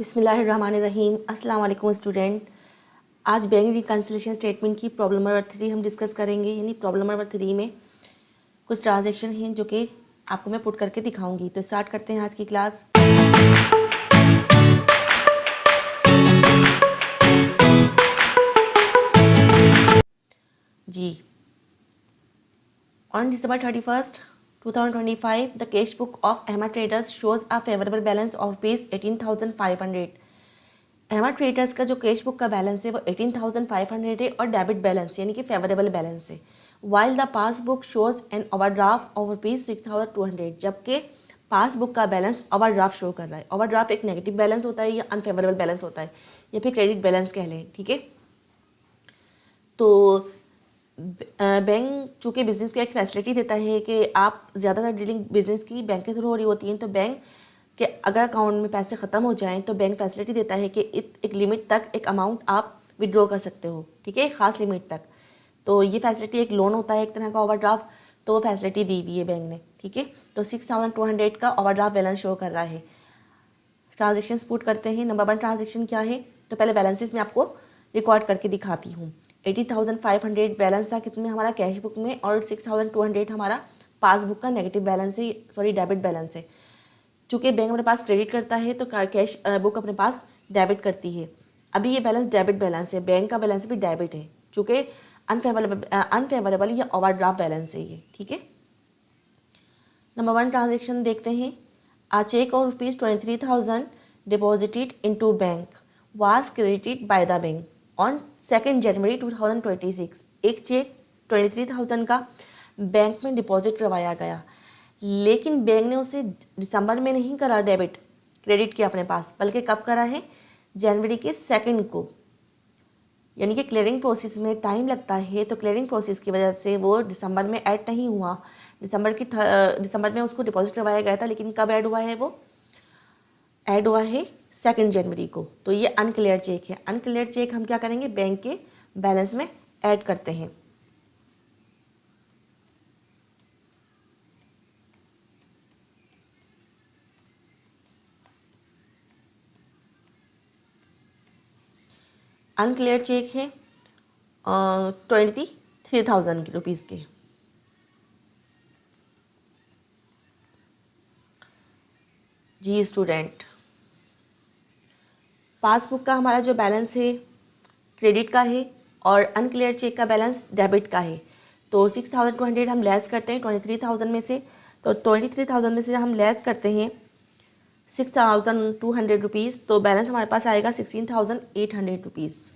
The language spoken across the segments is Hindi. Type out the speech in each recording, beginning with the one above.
बिस्मिल्लाहिर्रहमानिर्रहीम। अस्सलाम वालेकुम स्टूडेंट। आज बैंक रिकन्सिलिएशन स्टेटमेंट की प्रॉब्लम नंबर 3 हम डिस्कस करेंगे। यानी प्रॉब्लम नंबर 3 में कुछ ट्रांजैक्शन हैं जो कि आपको मैं पुट करके दिखाऊंगी। तो स्टार्ट करते हैं आज की क्लास। जी, on December 31st, 2025, the cash book of Ahmad Traders shows a favorable balance of rupees 18,500। Ahmed traders का जो कैश बुक का बैलेंस है वो 18,500 है और डेबिट बैलेंस यानी कि फेवरेबल बैलेंस है। While the passbook shows an overdraft of rupees 6,200, जबकि पासबुक का बैलेंस ओवरड्राफ्ट शो कर रहा है। ओवरड्राफ्ट एक नेगेटिव बैलेंस होता है या अनफेवरेबल बैलेंस होता है या फिर क्रेडिट बैलेंस कह लें, ठीक है। तो बैंक चूँकि बिज़नेस को एक फैसिलिटी देता है कि आप ज़्यादातर डीलिंग बिजनेस की बैंक के थ्रू हो रही होती हैं, तो बैंक कि अगर अकाउंट में पैसे ख़त्म हो जाएं तो बैंक फैसिलिटी देता है कि एक लिमिट तक एक अमाउंट आप विड्रॉ कर सकते हो, ठीक है, एक ख़ास लिमिट तक। तो ये फैसिलिटी एक लोन होता है, एक तरह का ओवरड्राफ्ट, तो वो फैसिलिटी दी हुई है बैंक ने, ठीक है। तो 6,200 का ओवरड्राफ्ट बैलेंस शो कर रहा है। ट्रांजेक्शन पुट करते हैं। नंबर 1 ट्रांजेक्शन क्या है, तो पहले बैलेंसेस मैं आपको रिकॉर्ड करके दिखाती हूँ। 80,500 बैलेंस था कितने हमारा कैश बुक में, और 6,200 हमारा पासबुक का नेगेटिव बैलेंस है, सॉरी डेबिट बैलेंस है। चूँकि बैंक अपने पास क्रेडिट करता है तो कैश बुक अपने पास डेबिट करती है। अभी ये बैलेंस डेबिट बैलेंस है, बैंक का बैलेंस भी डेबिट है, चूँकि अनफेवरेबल या ओवरड्राफ्ट बैलेंस है ये, ठीक है। नंबर 1 ट्रांजेक्शन देखते हैं। आ चेक और rupees 23,000 deposited into bank was credited by the bank on 2 जनवरी 2026। एक चेक 23,000 का बैंक में डिपॉजिट करवाया गया, लेकिन बैंक ने उसे दिसंबर में नहीं करा डेबिट, क्रेडिट किया अपने पास, बल्कि कब करा है, जनवरी के 2 को। यानी कि क्लियरिंग प्रोसेस में टाइम लगता है, तो क्लियरिंग प्रोसेस की वजह से वो दिसंबर में ऐड नहीं हुआ। दिसंबर में उसको डिपॉजिट करवाया गया था, लेकिन कब ऐड हुआ है, वो ऐड हुआ है 2 जनवरी को। तो ये अनक्लियर चेक है। अनक्लियर चेक हम क्या करेंगे, बैंक के बैलेंस में ऐड करते हैं। अनक्लियर चेक है 23,000 रुपीज़ के। जी स्टूडेंट, पासबुक का हमारा जो बैलेंस है क्रेडिट का है और अनक्लियर चेक का बैलेंस डेबिट का है। तो 6,200 हम लेस करते हैं 23,000 में से। तो 23,000 में से हम लेस करते हैं 6,200 रुपीज़, तो बैलेंस हमारे पास आएगा 16,800 रुपीज़।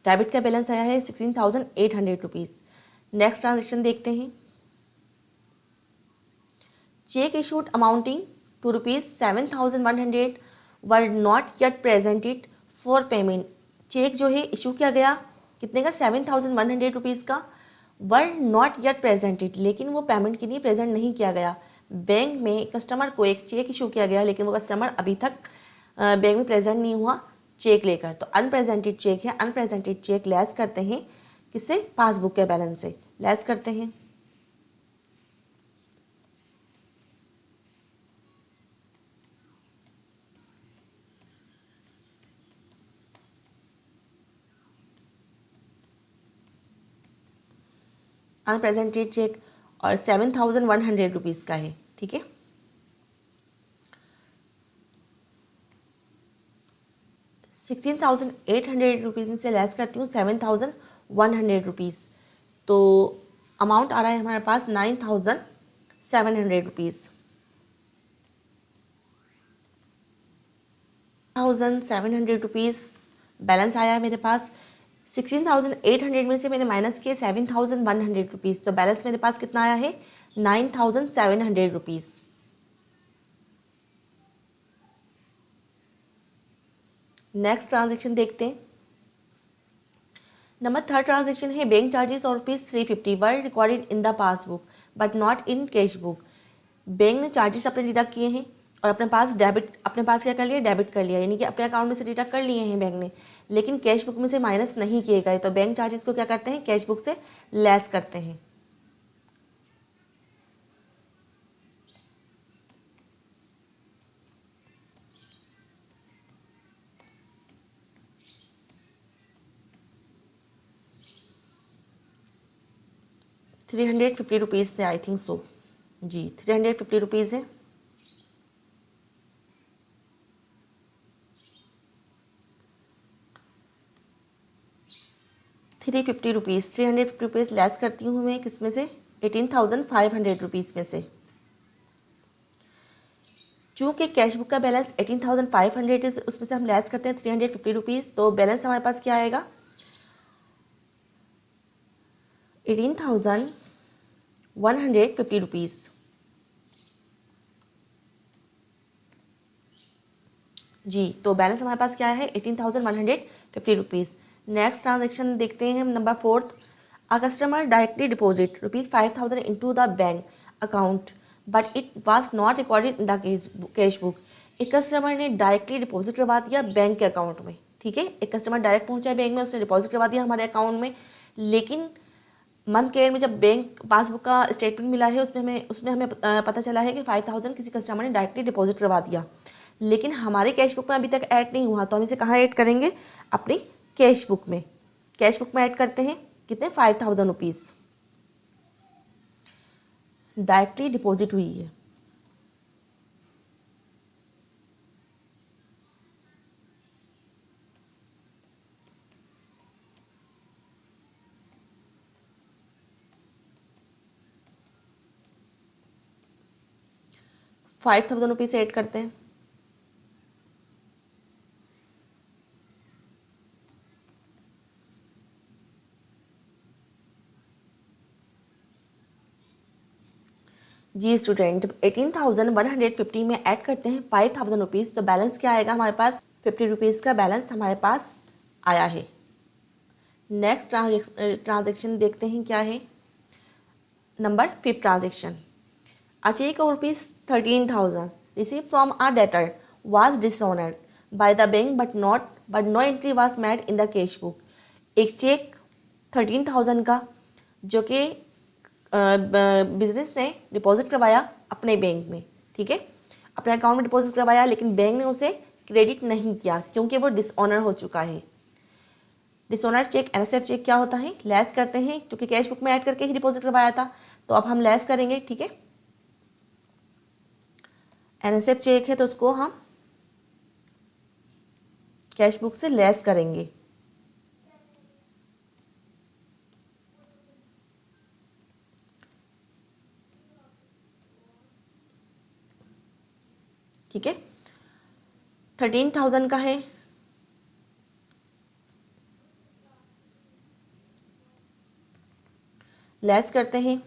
डेबिट का बैलेंस आया है 16,800 रुपीज़। नेक्स्ट ट्रांजेक्शन देखते हैं। Cheque issued amounting to ₹7,100 were not yet presented for payment. Cheque जो है इशू किया गया कितने का, 7,100 रुपीज़ का, वर नॉट येट प्रेजेंटेड, लेकिन वो पेमेंट के लिए प्रेजेंट नहीं किया गया। बैंक में कस्टमर को एक चेक इशू किया गया, लेकिन वो कस्टमर अभी तक बैंक में प्रेजेंट नहीं हुआ चेक लेकर। तो अनप्रेजेंटेड चेक है। अनप्रेजेंटेड चेक लेस करते हैं किससे, पासबुक के बैलेंस से लेस करते हैं। अनप्रेजेंटेड चेक और 7,100 रुपीज़ का है, ठीक है। ₹16,800 में से लेस करती हूँ 7,100 रुपीज़, तो अमाउंट आ रहा है हमारे पास 9,700 रुपीज़। 1,700 रुपीज़ बैलेंस आया है मेरे पास। 16,800 में से मैंने माइनस किए 7,100 रुपीज़, तो बैलेंस मेरे पास कितना आया है, 9,700 रुपीज़। नेक्स्ट ट्रांजेक्शन देखते हैं। नंबर 3 ट्रांजेक्शन है बैंक चार्जेस और ₹350 वर recorded in the passbook but not in cash book. Bank ने चार्जेस अपने डिडक्ट किए हैं और अपने पास क्या कर लिया, डेबिट कर लिया, यानी कि अपने अकाउंट में से डिडक्ट कर लिए हैं बैंक ने, लेकिन कैश बुक में से माइनस नहीं किए गए। तो बैंक चार्जेस को क्या करते हैं, कैश बुक से लेस करते हैं। ₹350 थे, आई थिंक सो। जी, ₹350 है। ₹350 लेस करती हूँ मैं किस में से, 18,500 रुपीज़ में से। चूँकि कैश बुक का बैलेंस 18,500 है, उसमें से हम लेस करते हैं ₹350, तो बैलेंस हमारे पास क्या आएगा, 18,150 रुपीज़। जी, तो बैलेंस हमारे पास क्या है, 18,150 रुपीज़। नेक्स्ट ट्रांजेक्शन देखते हैं हम, number 4। A customer directly deposit ₹5,000 into the bank account but it was not recorded in the cash book. एक कस्टमर ने डायरेक्टली डिपॉजिट करवा दिया बैंक के अकाउंट में, ठीक है। एक कस्टमर डायरेक्ट पहुंचा बैंक में, उसने डिपॉजिट करवा दिया हमारे अकाउंट में, लेकिन मंथ के एंड में जब बैंक पासबुक का स्टेटमेंट मिला है, उसमें हमें पता चला है कि 5,000 किसी कस्टमर ने डायरेक्टली डिपॉजिट करवा दिया, लेकिन हमारे कैश बुक में अभी तक ऐड नहीं हुआ। तो हम इसे कहाँ ऐड करेंगे, अपनी कैश बुक में। कैश बुक में ऐड करते हैं कितने, 5,000 रुपीज़ डायरेक्टली डिपॉजिट हुई है। ₹5,000 ऐड करते हैं। जी स्टूडेंट, 18,150 में ऐड करते हैं 5,000 रुपीज़, तो बैलेंस क्या आएगा हमारे पास, ₹50 का बैलेंस हमारे पास आया है। नेक्स्ट ट्रांजेक्शन देखते हैं क्या है, number 5 transaction. A check of ₹13,000 received from a debtor was dishonored by the bank but no entry was made in the cash book। एक चेक 13,000 का जो कि बिजनेस ने डिपॉजिट करवाया अपने बैंक में, ठीक है, अपने अकाउंट में डिपॉजिट करवाया, लेकिन बैंक ने उसे क्रेडिट नहीं किया क्योंकि वो डिसऑनर हो चुका है। डिसऑनर चेक, एनएसएफ चेक क्या होता है, लेस करते हैं, क्योंकि कैश बुक में ऐड करके ही डिपॉजिट करवाया था, तो अब हम लेस करेंगे, ठीक है। एनएसएफ चेक है तो उसको हम कैश बुक से लेस करेंगे। ठीक है, 13,000 का है, लेस करते हैं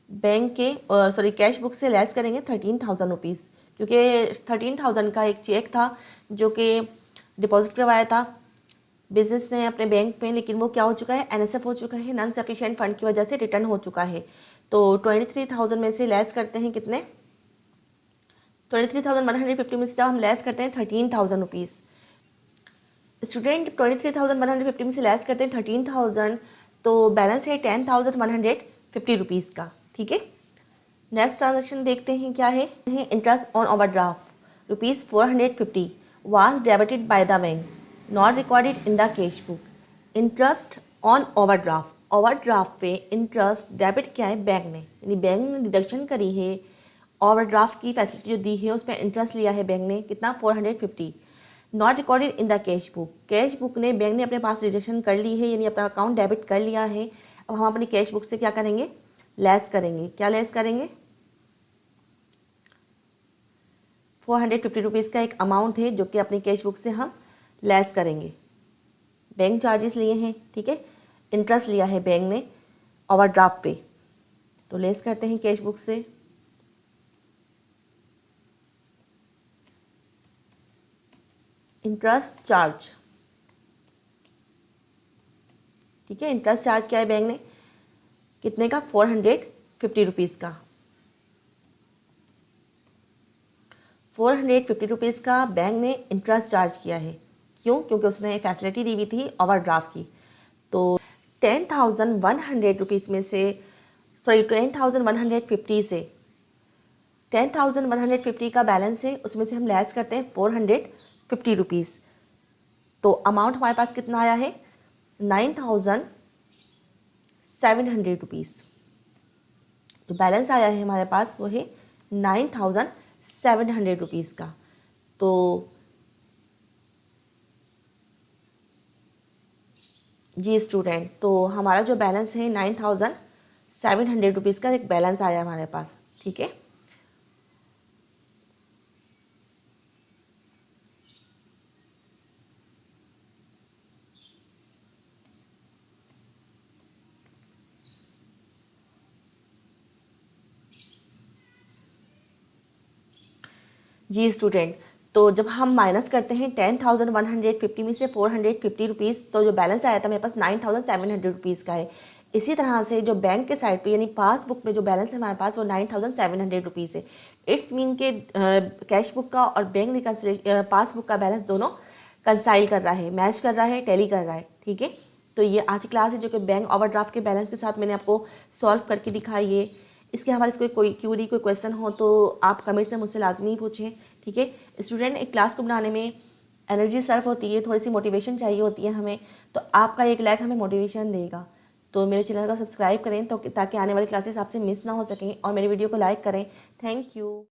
बैंक के सॉरी कैश बुक से लेस करेंगे 13,000 रुपीज़, क्योंकि 13,000 का एक चेक था जो कि डिपॉजिट करवाया था बिजनेस ने अपने बैंक में, लेकिन वो क्या हो चुका है, एनएसएफ हो चुका है, नॉन सफिशिएंट फंड की वजह से रिटर्न हो चुका है। तो 23,000 में से लेस करते हैं कितने, 23,150 में से हम लेस करते हैं 13,000 रुपीज़। स्टूडेंट 23,150 में से लेस करते हैं 13,000, तो बैलेंस है 10,150 रुपीज़ का, ठीक है। नेक्स्ट ट्रांजेक्शन देखते हैं क्या है, interest on overdraft ₹450 was debited by the bank not recorded in the cash book. Interest on overdraft, overdraft पे इंटरेस्ट डेबिट किया है बैंक ने, यानी बैंक ने डिडक्शन करी है, ओवरड्राफ्ट की फैसिलिटी जो दी है उस पर इंटरेस्ट लिया है बैंक ने, कितना, 450, not recorded in the cash book. Cash book ने बैंक ने अपने पास रिजेक्शन कर ली है, यानी अपना अकाउंट डेबिट कर लिया है। अब हम अपनी कैश बुक से क्या करेंगे, लेस करेंगे। क्या लेस करेंगे, 450 रुपीज़ का एक अमाउंट है जो कि अपनी कैश बुक से हम लेस करेंगे। बैंक चार्जेस लिए हैं, ठीक है, इंटरेस्ट लिया है बैंक ने ओवरड्राफ्ट पे, तो लेस करते हैं कैश बुक से। इंटरेस्ट चार्ज, ठीक है, इंटरेस्ट चार्ज किया है बैंक ने, कितने का, 450 रुपीज़ का। 450 रुपीज़ का बैंक ने इंटरेस्ट चार्ज किया है, क्यों, क्योंकि उसने फैसिलिटी दी हुई थी ओवरड्राफ्ट की। तो 10,100 रुपीज़ में से, सॉरी 10,150 से 10,150 का बैलेंस है, उसमें से हम लेस करते हैं 450 रुपीज़, तो अमाउंट हमारे पास कितना आया है, ₹700। जो बैलेंस आया है हमारे पास वो है ₹9,700 का। तो जी स्टूडेंट, तो हमारा जो बैलेंस है ₹9,700 का एक बैलेंस आया हमारे पास, ठीक है। जी स्टूडेंट, तो जब हम माइनस करते हैं 10,150 में से ₹450, तो जो बैलेंस आया था मेरे पास ₹9,700 का है। इसी तरह से जो बैंक के साइड पे यानी पासबुक में जो बैलेंस है हमारे पास वो ₹9,700 है। इट्स मीन के कैश बुक का और बैंक रिकन्सिलेशन पासबुक का बैलेंस दोनों कंसाइल कर रहा है, मैच कर रहा है, टैली कर रहा है, ठीक है। तो ये आज की क्लास है जो कि बैंक ओवरड्राफ्ट के बैलेंस के साथ मैंने आपको सॉल्व करके दिखाई है। इसके हमारे से कोई क्यूरी कोई क्वेश्चन हो तो आप कमेंट से मुझसे लाजमी पूछें, ठीक है। स्टूडेंट, एक क्लास को बनाने में एनर्जी सर्व होती है, थोड़ी सी मोटिवेशन चाहिए होती है हमें, तो आपका एक लाइक हमें मोटिवेशन देगा। तो मेरे चैनल को सब्सक्राइब करें तो ताकि आने वाली क्लासेस आपसे मिस ना हो सकें, और मेरे वीडियो को लाइक करें। Thank you.